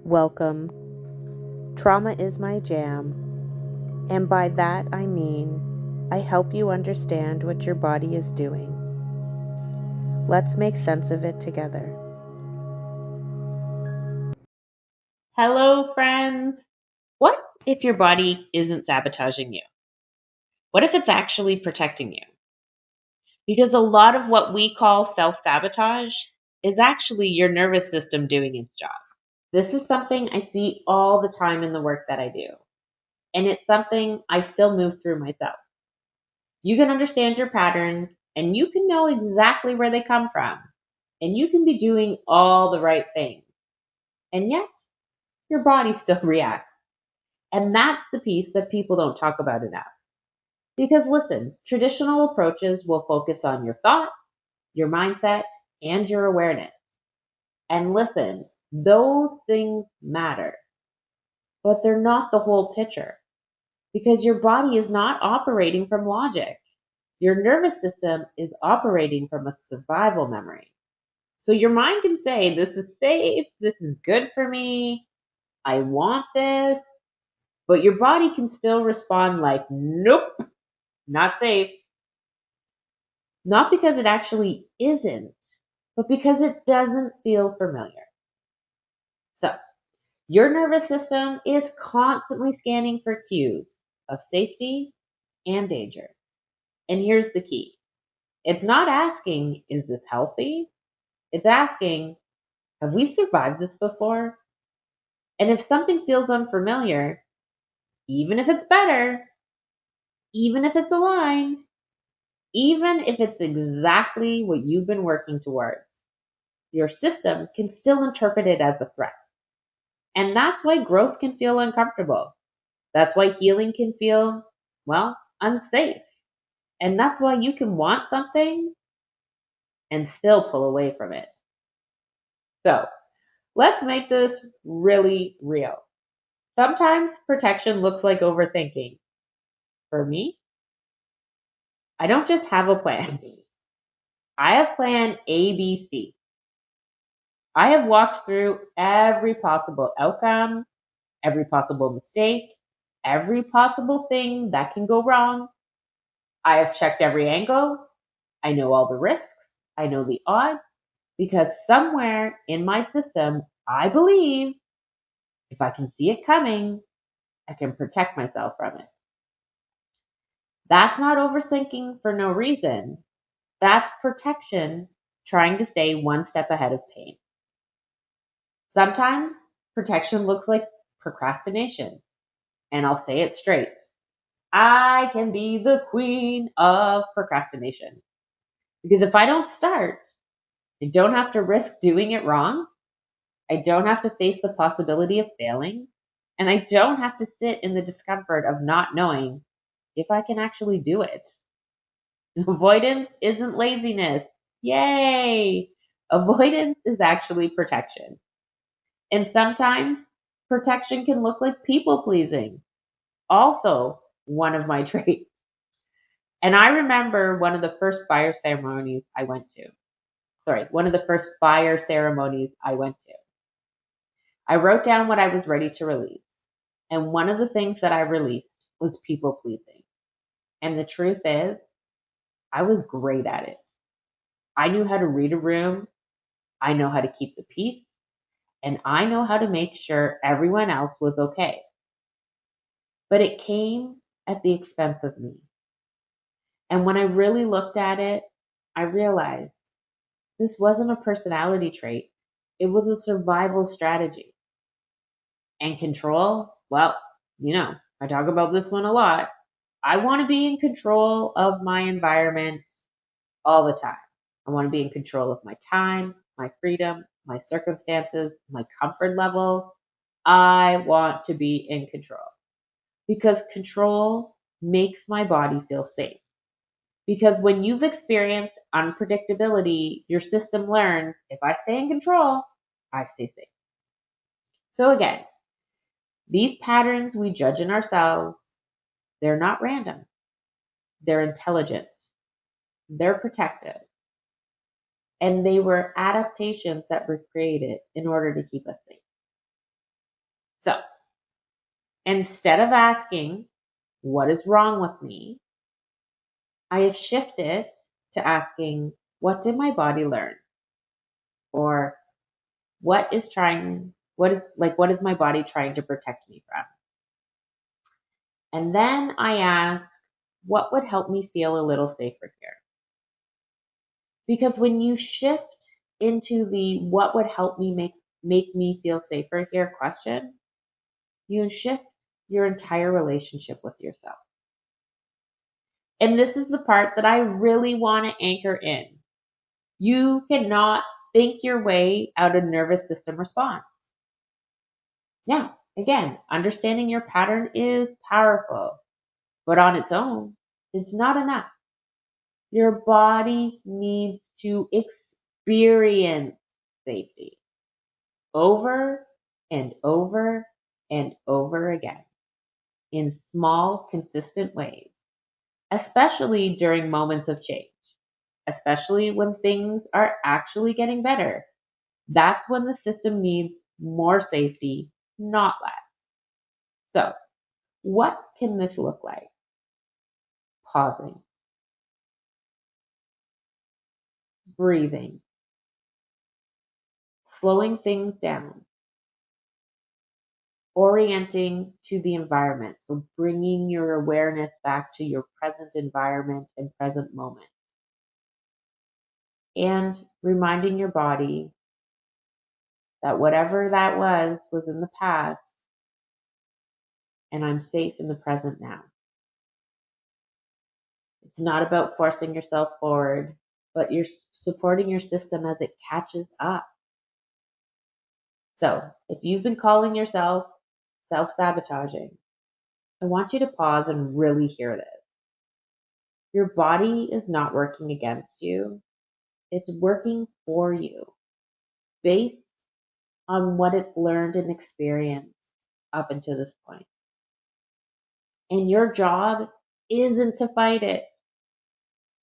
Welcome. Trauma is my jam, and by that I mean I help you understand what your body is doing. Let's make sense of it together. Hello, friends. What if your body isn't sabotaging you? What if it's actually protecting you? Because a lot of what we call self sabotage is actually your nervous system doing its job. This is something I see all the time in the work that I do, and it's something I still move through myself. You can understand your patterns, and you can know exactly where they come from, and you can be doing all the right things, and yet your body still reacts. And that's the piece that people don't talk about enough. Because listen, traditional approaches will focus on your thoughts, your mindset, and your awareness. And listen, those things matter, but they're not the whole picture because your body is not operating from logic. Your nervous system is operating from a survival memory. So your mind can say, this is safe, this is good for me, I want this, but your body can still respond like, nope, not safe. Not because it actually isn't, but because it doesn't feel familiar. So, your nervous system is constantly scanning for cues of safety and danger. And here's the key, it's not asking, is this healthy? It's asking, have we survived this before? And if something feels unfamiliar, even if it's better, even if it's aligned, even if it's exactly what you've been working towards, your system can still interpret it as a threat. And that's why growth can feel uncomfortable. That's why healing can feel, well, unsafe. And that's why you can want something and still pull away from it. So let's make this really real. Sometimes protection looks like overthinking. For me, I don't just have a plan. I have plan ABC. I have walked through every possible outcome, every possible mistake, every possible thing that can go wrong. I have checked every angle. I know all the risks. I know the odds because somewhere in my system, I believe if I can see it coming, I can protect myself from it. That's not overthinking for no reason. That's protection trying to stay one step ahead of pain. Sometimes protection looks like procrastination, and I'll say it straight. I can be the queen of procrastination because if I don't start, I don't have to risk doing it wrong. I don't have to face the possibility of failing. And I don't have to sit in the discomfort of not knowing if I can actually do it. Avoidance isn't laziness. Yay! Avoidance is actually protection. And sometimes protection can look like people pleasing. Also, one of my traits. And I remember one of the first fire ceremonies I went to. Sorry, one of the first fire ceremonies I went to. I wrote down what I was ready to release. And one of the things that I released was people pleasing. And the truth is, I was great at it. I knew how to read a room, I know how to keep the peace, and I know how to make sure everyone else was okay. But it came at the expense of me. And when I really looked at it, I realized this wasn't a personality trait, it was a survival strategy. And control, well, I talk about this one a lot. I want to be in control of my environment all the time. I want to be in control of my time, my freedom, my circumstances, my comfort level. I want to be in control because control makes my body feel safe. Because when you've experienced unpredictability, your system learns if I stay in control, I stay safe. So again, these patterns we judge in ourselves, they're not random. They're intelligent. They're protective. And they were adaptations that were created in order to keep us safe. Instead of asking, what is wrong with me? I have shifted to asking, what did my body learn? Or what is my body trying to protect me from? And then I ask, what would help me feel a little safer here? Because when you shift into the what would help me make me feel safer here question, you shift your entire relationship with yourself. And this is the part that I really want to anchor in. You cannot think your way out of nervous system response. Now, again, understanding your pattern is powerful, but on its own, it's not enough. Your body needs to experience safety over and over and over again in small, consistent ways, especially during moments of change, especially when things are actually getting better. That's when the system needs more safety, not less. So, what can this look like? Pausing, breathing, slowing things down, orienting to the environment. So, bringing your awareness back to your present environment and present moment. And reminding your body that whatever that was in the past, and I'm safe in the present now. It's not about forcing yourself forward, but you're supporting your system as it catches up. So, if you've been calling yourself self-sabotaging, I want you to pause and really hear this. Your body is not working against you, it's working for you based on what it's learned and experienced up until this point. And your job isn't to fight it,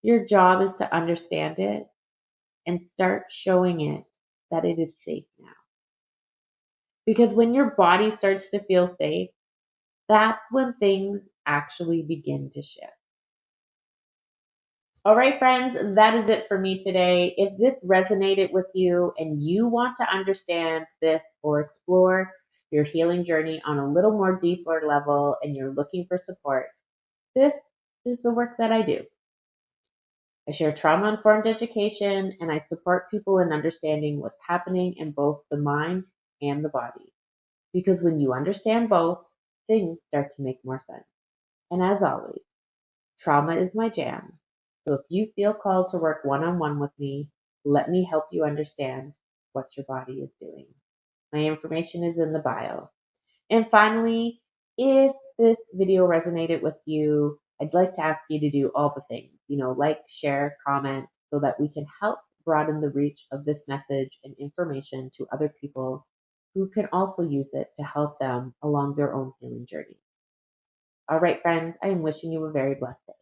your job is to understand it and start showing it that it is safe now. Because when your body starts to feel safe, that's when things actually begin to shift. All right, friends, that is it for me today. If this resonated with you and you want to understand this or explore your healing journey on a little more deeper level and you're looking for support, this is the work that I do. I share trauma informed education and I support people in understanding what's happening in both the mind and the body. Because when you understand both, things start to make more sense. And as always, trauma is my jam. So if you feel called to work one on one with me, let me help you understand what your body is doing. My information is in the bio. And finally, if this video resonated with you, I'd like to ask you to do all the things, like, share, comment, so that we can help broaden the reach of this message and information to other people who can also use it to help them along their own healing journey. All right, friends, I am wishing you a very blessed day.